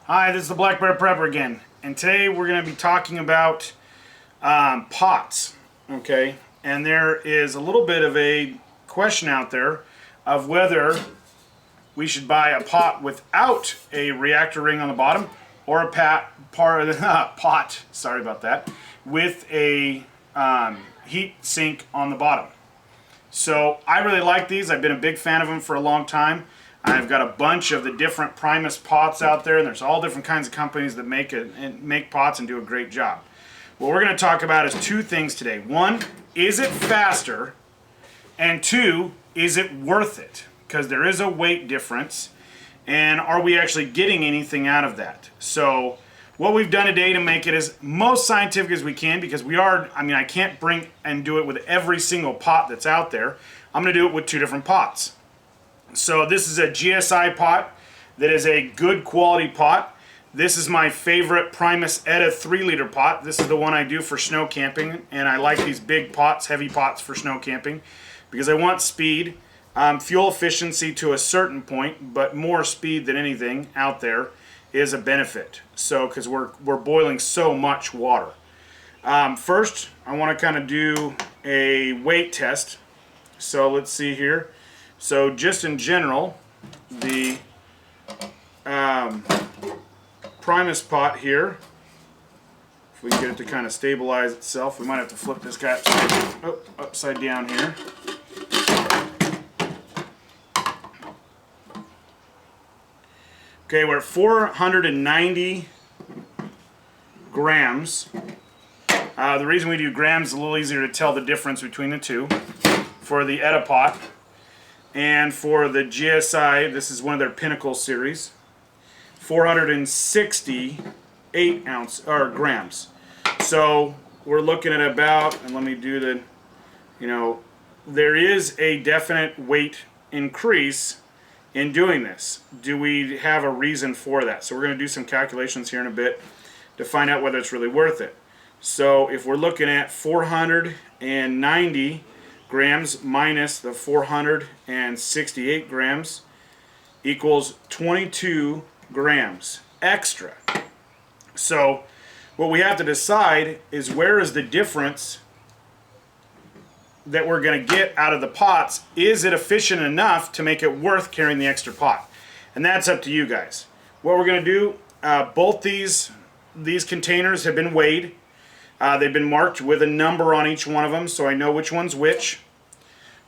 Hi, this is the Black Bear Prepper again, and today we're going to be talking about pots, okay? And there is a little bit of a question out there of whether we should buy a pot without a reactor ring on the bottom or a pot, sorry about that, with a heat sink on the bottom. So I really like these. I've been a big fan of them for a long time. I've got a bunch of the different Primus pots out there, and there's all different kinds of companies that make pots and do a great job. What we're going to talk about is two things today. One, is it faster? And two, is it worth it? Because there is a weight difference, and are we actually getting anything out of that? So what we've done today to make it as most scientific as we can, because I can't bring and do it with every single pot that's out there. I'm going to do it with two different pots. So this is a GSI pot that is a good quality pot. This is my favorite Primus Etta 3-liter pot. This is the one I do for snow camping, and I like these big pots, heavy pots for snow camping, because I want speed, fuel efficiency to a certain point, but more speed than anything out there is a benefit. So, because we're boiling so much water. First, I want to kind of do a weight test. So let's see here. So just in general, the Primus pot here, if we can get it to kind of stabilize itself, we might have to flip this guy upside down here. Okay, we're at 490 grams. The reason we do grams is a little easier to tell the difference between the two. For the Etta pot. And for the GSI, this is one of their Pinnacle series, 468 grams. So we're looking at about, and let me do the, there is a definite weight increase in doing this. Do we have a reason for that? So we're going to do some calculations here in a bit to find out whether it's really worth it. So if we're looking at 490 grams minus the 468 grams equals 22 grams extra. So what we have to decide is where is the difference that we're going to get out of the pots. Is it efficient enough to make it worth carrying the extra pot? And that's up to you guys. What we're going to do, both these containers have been weighed. They've been marked with a number on each one of them, so I know which one's which.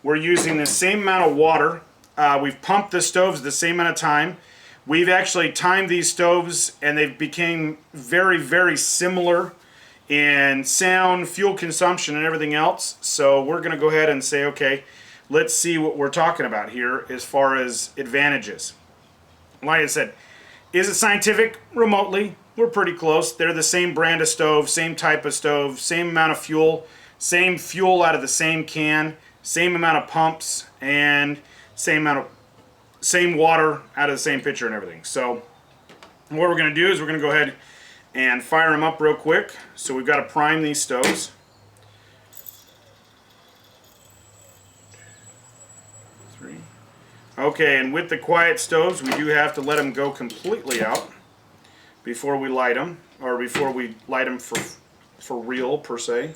We're using the same amount of water. We've pumped the stoves the same amount of time. We've actually timed these stoves, and they've become very, very similar in sound, fuel consumption, and everything else. So we're going to go ahead and say, okay, let's see what we're talking about here as far as advantages. Like I said, is it scientific? Remotely. We're pretty close. They're the same brand of stove, same type of stove, same amount of fuel, same fuel out of the same can, same amount of pumps, and same water out of the same pitcher and everything. So what we're going to do is we're going to go ahead and fire them up real quick. So we've got to prime these stoves. Okay, and with the quiet stoves, we do have to let them go completely out before we light them, or before we light them for real, per se.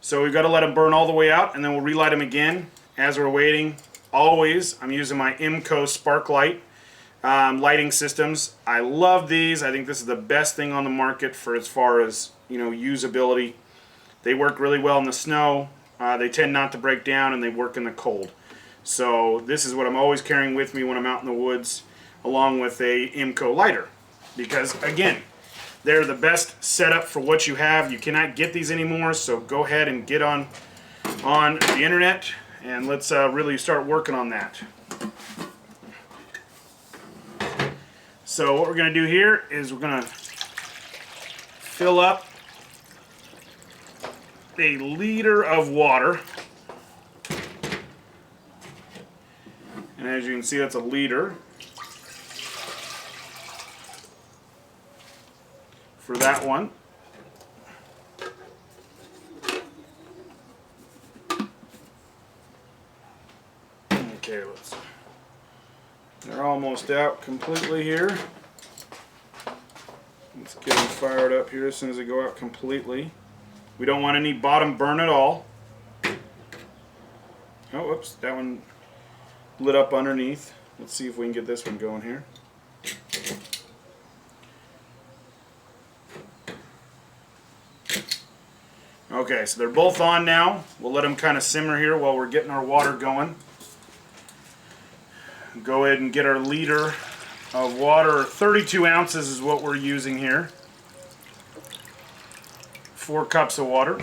So we've got to let them burn all the way out, and then we'll relight them again as we're waiting. Always, I'm using my IMCO Sparklight lighting systems. I love these. I think this is the best thing on the market for as far as, usability. They work really well in the snow. They tend not to break down, and they work in the cold. So this is what I'm always carrying with me when I'm out in the woods, along with a IMCO lighter. Because, again, they're the best setup for what you have. You cannot get these anymore, so go ahead and get on the internet, and let's really start working on that. So what we're going to do here is we're going to fill up a liter of water, and as you can see, that's a liter for that one. Okay, they're almost out completely here. Let's get them fired up here as soon as they go out completely. We don't want any bottom burn at all. Oh, whoops, that one lit up underneath. Let's see if we can get this one going here. Okay, so they're both on now. We'll let them kind of simmer here while we're getting our water going. Go ahead and get our liter of water. 32 ounces is what we're using here. 4 cups of water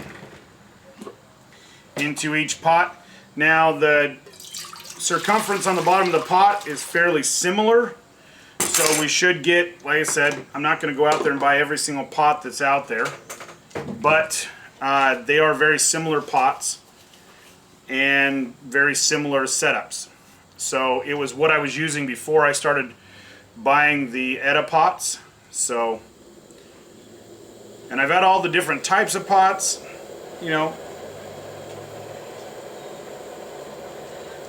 into each pot. Now the circumference on the bottom of the pot is fairly similar, so we should get, like I said, I'm not going to go out there and buy every single pot that's out there, but they are very similar pots and very similar setups. So it was what I was using before I started buying the Etta pots. So, and I've had all the different types of pots, you know.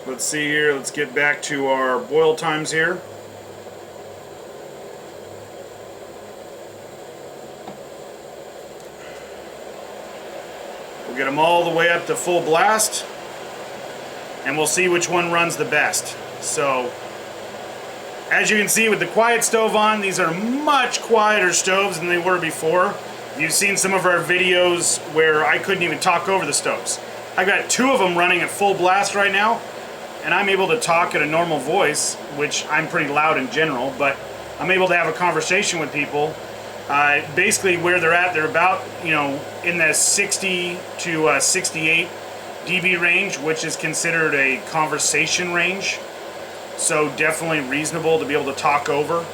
Let's see here, let's get back to our boil times here. We'll get them all the way up to full blast, and we'll see which one runs the best. So, as you can see with the quiet stove on, these are much quieter stoves than they were before. You've seen some of our videos where I couldn't even talk over the stoves. I've got 2 of them running at full blast right now, and I'm able to talk at a normal voice, which I'm pretty loud in general, but I'm able to have a conversation with people. Basically where they're at, they're about, you know, in the 60 to 68 dB range, which is considered a conversation range. So definitely reasonable to be able to talk over.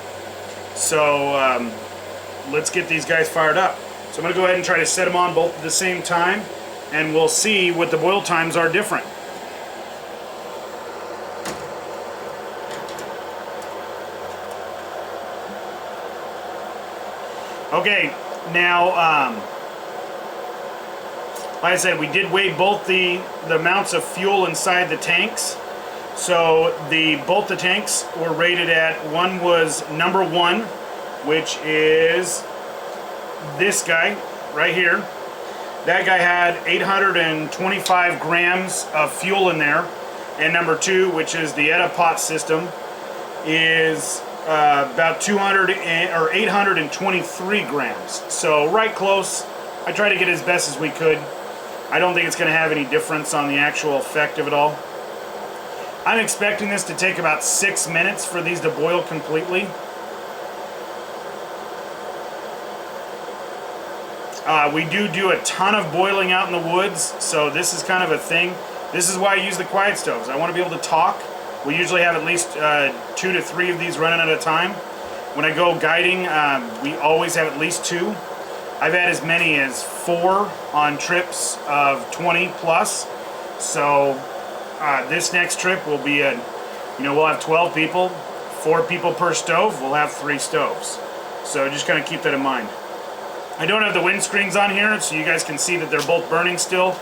So let's get these guys fired up. So I'm going to go ahead and try to set them on both at the same time, and we'll see what the boil times are different. Okay, now, like I said, we did weigh both the amounts of fuel inside the tanks. So both the tanks were rated at, one was number 1, which is this guy right here. That guy had 825 grams of fuel in there. And number 2, which is the Etta pot system, is about 823 grams. So right close. I tried to get as best as we could. I don't think it's going to have any difference on the actual effect of it all. I'm expecting this to take about 6 minutes for these to boil completely. We do a ton of boiling out in the woods, so this is kind of a thing. This is why I use the quiet stoves. I want to be able to talk. We usually have at least 2 to 3 of these running at a time. When I go guiding, we always have at least 2. I've had as many as 4 on trips of 20 plus. So this next trip will be we'll have 12 people, 4 people per stove. We'll have 3 stoves. So just kind of keep that in mind. I don't have the windscreens on here, so you guys can see that they're both burning still.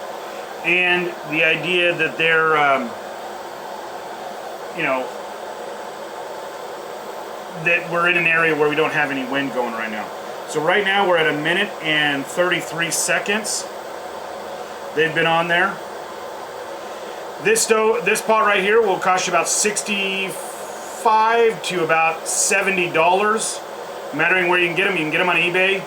And the idea that they're, that we're in an area where we don't have any wind going right now. So right now we're at 1 minute and 33 seconds. They've been on there. This pot right here will cost you about $65 to about $70. Mattering where you can get them on eBay.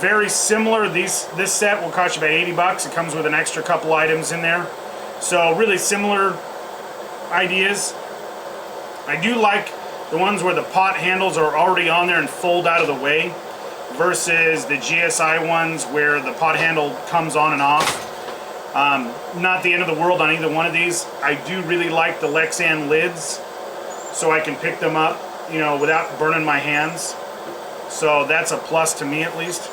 Very similar. This set will cost you about $80. It comes with an extra couple items in there. So really similar ideas. I do like the ones where the pot handles are already on there and fold out of the way versus the GSI ones where the pot handle comes on and off. Not the end of the world on either one of these. I do really like the Lexan lids so I can pick them up, without burning my hands. So that's a plus to me at least.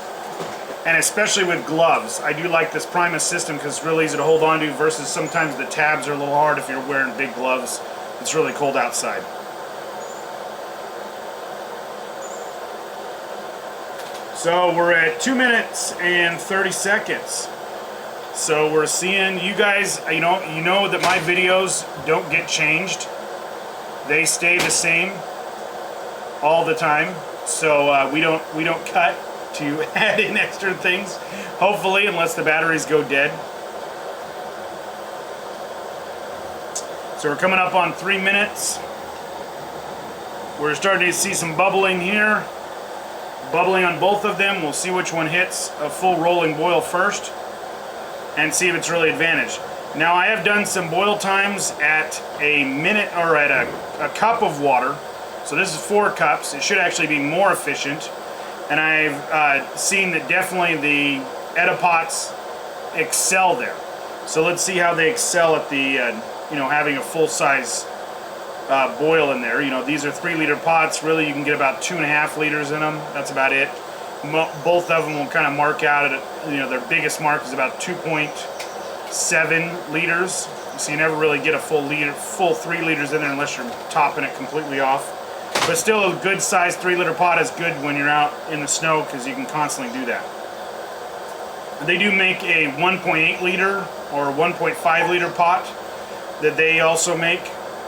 And especially with gloves. I do like this Primus system because it's really easy to hold on to versus sometimes the tabs are a little hard if you're wearing big gloves. It's really cold outside. So we're at 2 minutes and 30 seconds. So we're seeing you guys, you know that my videos don't get changed. They stay the same all the time. So we don't cut to add in extra things, hopefully, unless the batteries go dead. So we're coming up on 3 minutes. We're starting to see some bubbling here. Bubbling on both of them. We'll see which one hits a full rolling boil first and see if it's really advantaged. Now I have done some boil times at a minute or at a cup of water. So this is 4 cups. It should actually be more efficient. And I've seen that definitely the Edipots excel there. So let's see how they excel at the, having a full-size boil in there. These are 3-liter pots. Really, you can get about 2.5 liters in them. That's about it. Both of them will kind of mark out at, their biggest mark is about 2.7 liters. So you never really get a full 3 liters in there unless you're topping it completely off. But still, a good sized 3-liter pot is good when you're out in the snow because you can constantly do that. They do make a 1.8 liter or 1.5 liter pot that they also make.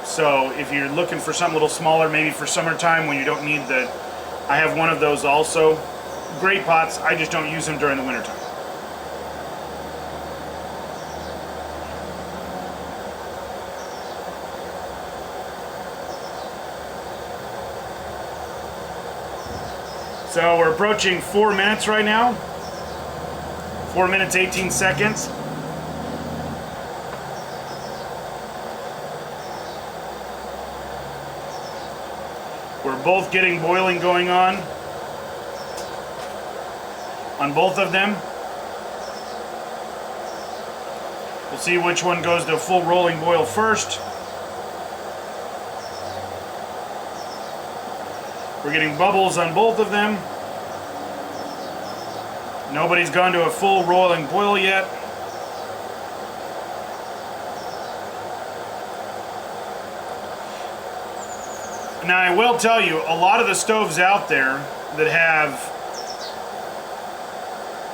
So if you're looking for something a little smaller, maybe for summertime when you don't need I have one of those also. Great pots, I just don't use them during the wintertime. So we're approaching 4 minutes right now. 4 minutes, 18 seconds. We're both getting boiling going on both of them. We'll see which one goes to a full rolling boil first. We're getting bubbles on both of them. Nobody's gone to a full rolling boil yet. Now I will tell you, a lot of the stoves out there that have,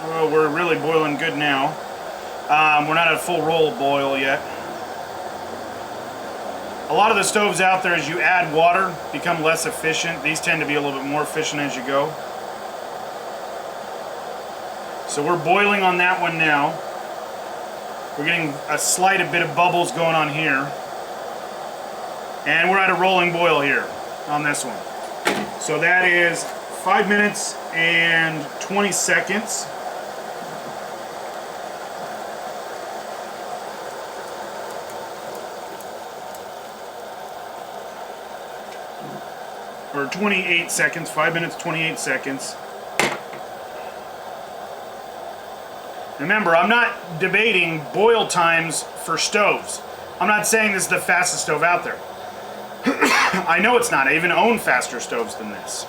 well, we're really boiling good now. We're not at a full roll boil yet. A lot of the stoves out there, as you add water, become less efficient. These tend to be a little bit more efficient as you go. So we're boiling on that one now. We're getting a slight bit of bubbles going on here. And we're at a rolling boil here on this one. So that is 5 minutes and 20 seconds. Or 28 seconds, 5 minutes, 28 seconds. Remember, I'm not debating boil times for stoves. I'm not saying this is the fastest stove out there. I know it's not. I even own faster stoves than this.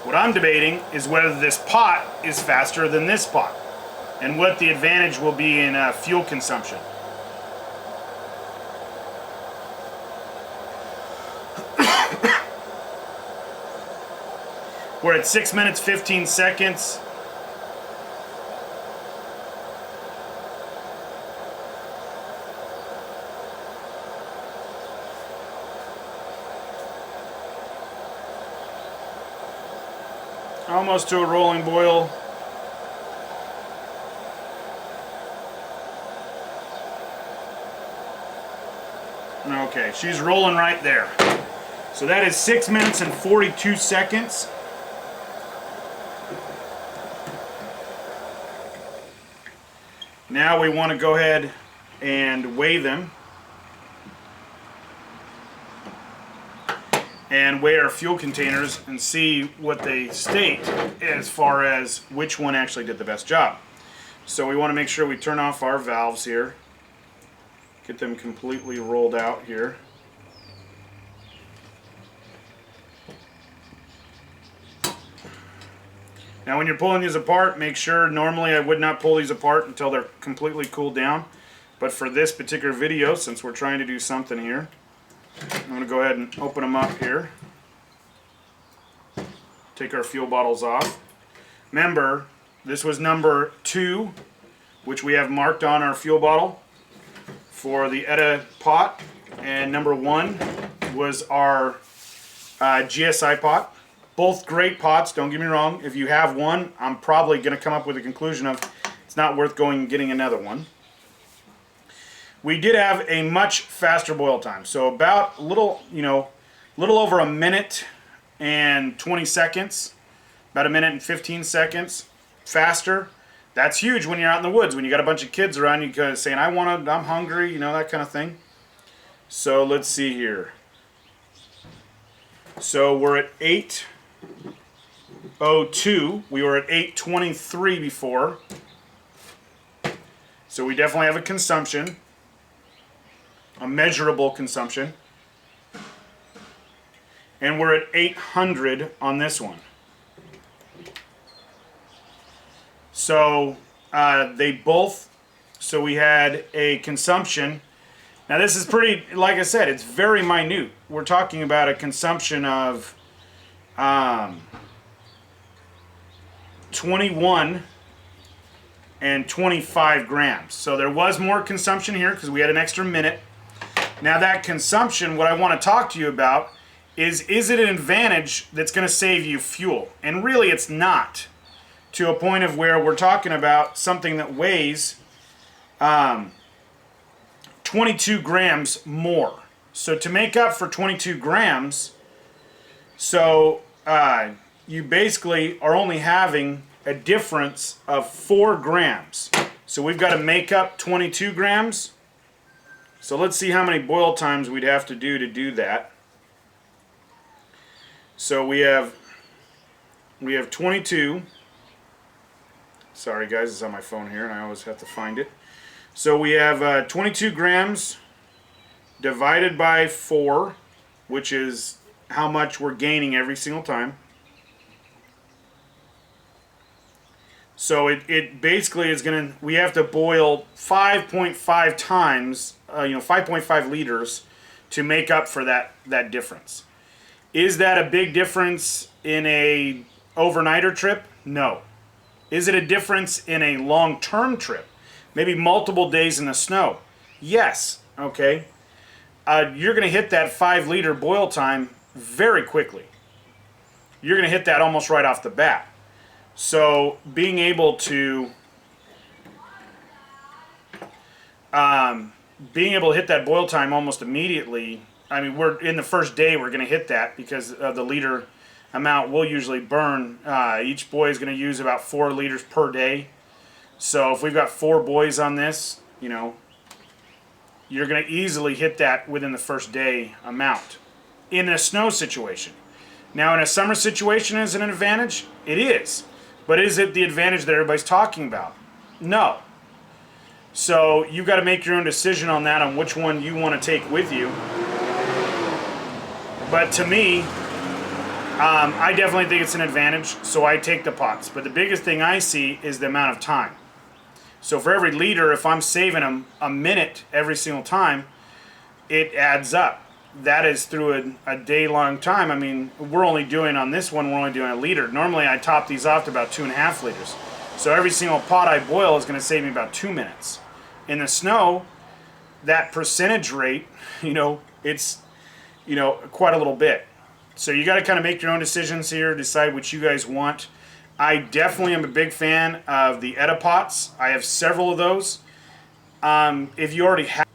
What I'm debating is whether this pot is faster than this pot and what the advantage will be in fuel consumption. We're at 6 minutes, 15 seconds. Almost to a rolling boil. Okay, she's rolling right there. So that is 6 minutes and 42 seconds. Now we want to go ahead and weigh them. And weigh our fuel containers and see what they state as far as which one actually did the best job. So we want to make sure we turn off our valves here. Get them completely rolled out here. Now when you're pulling these apart, make sure, normally I would not pull these apart until they're completely cooled down. But for this particular video, since we're trying to do something here, I'm going to go ahead and open them up here. Take our fuel bottles off. Remember, this was number 2 which we have marked on our fuel bottle for the ETA pot. And number 1 was our GSI pot. Both great pots, don't get me wrong. If you have one, I'm probably going to come up with a conclusion of it's not worth going and getting another one. We did have a much faster boil time, so about a little over a minute and 20 seconds, about a minute and 15 seconds faster. That's huge when you're out in the woods, when you got a bunch of kids around you kind of saying, I'm hungry, that kind of thing. So let's see here. So we're at 8:02. We were at 8:23 before. So we definitely have a consumption, a measurable consumption. And we're at 800 on this one. So so we had a consumption. Now this is pretty, like I said, it's very minute. We're talking about a consumption of 21 and 25 grams. So there was more consumption here because we had an extra minute. Now that consumption, what I want to talk to you about is it an advantage that's going to save you fuel? And really it's not, to a point of where we're talking about something that weighs 22 grams more. So to make up for 22 grams, so you basically are only having a difference of 4 grams. So we've got to make up 22 grams. So let's see how many boil times we'd have to do that. So we have 22. Sorry guys, it's on my phone here and I always have to find it. So we have 22 grams divided by 4, which is how much we're gaining every single time. So it basically is going to, we have to boil 5.5 times, 5.5 liters to make up for that difference. Is that a big difference in a overnighter trip? No. Is it a difference in a long-term trip? Maybe multiple days in the snow? Yes. Okay. You're going to hit that 5-liter boil time very quickly. You're going to hit that almost right off the bat. So being able to hit that boil time almost immediately. I mean, we're in the first day we're going to hit that because of the liter amount we'll usually burn. Each boy is going to use about 4 liters per day. So if we've got 4 boys on this, you're going to easily hit that within the first day amount in a snow situation. Now in a summer situation, is it an advantage? It is. But is it the advantage that everybody's talking about? No. So you've got to make your own decision on that, on which one you want to take with you. But to me, I definitely think it's an advantage, so I take the pots. But the biggest thing I see is the amount of time. So for every liter, if I'm saving them a minute every single time, it adds up. That is through a day-long time. I mean, we're only doing on this one, we're only doing a liter. Normally I top these off to about 2.5 liters. So every single pot I boil is going to save me about 2 minutes. In the snow, that percentage rate, it's, quite a little bit. So you got to kind of make your own decisions here, decide what you guys want. I definitely am a big fan of the ETA pots. I have several of those. If you already have.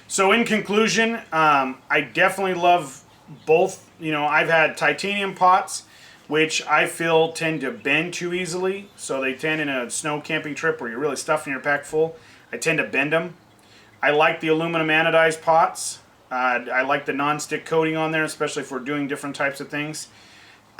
So in conclusion, I definitely love both. I've had titanium pots, which I feel tend to bend too easily. So they tend, in a snow camping trip where you're really stuffing your pack full, I tend to bend them. I like the aluminum anodized pots. I like the non-stick coating on there, especially if we're doing different types of things.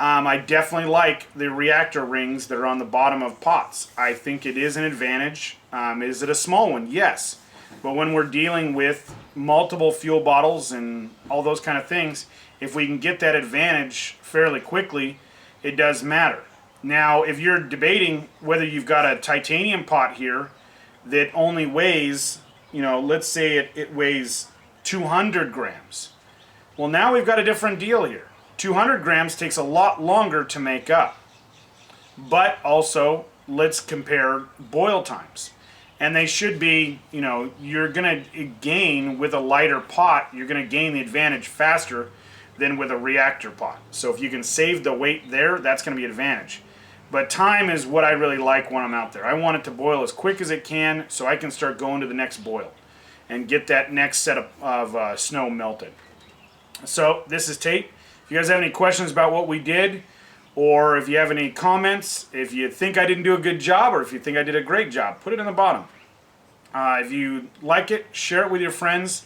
I definitely like the reactor rings that are on the bottom of pots. I think it is an advantage. Is it a small one? Yes. But when we're dealing with multiple fuel bottles and all those kind of things, if we can get that advantage fairly quickly, it does matter. Now, if you're debating whether you've got a titanium pot here that only weighs, let's say it weighs 200 grams. Well, now we've got a different deal here. 200 grams takes a lot longer to make up. But also, let's compare boil times. And they should be, you know, you're going to gain with a lighter pot, you're going to gain the advantage faster than with a reactor pot. So if you can save the weight there, that's going to be an advantage. But time is what I really like when I'm out there. I want it to boil as quick as it can so I can start going to the next boil and get that next set of snow melted. So this is Tate. If you guys have any questions about what we did, or if you have any comments, if you think I didn't do a good job, or if you think I did a great job, put it in the bottom. If you like it, share it with your friends,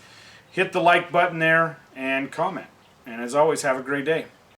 hit the like button there, and comment. And as always, have a great day.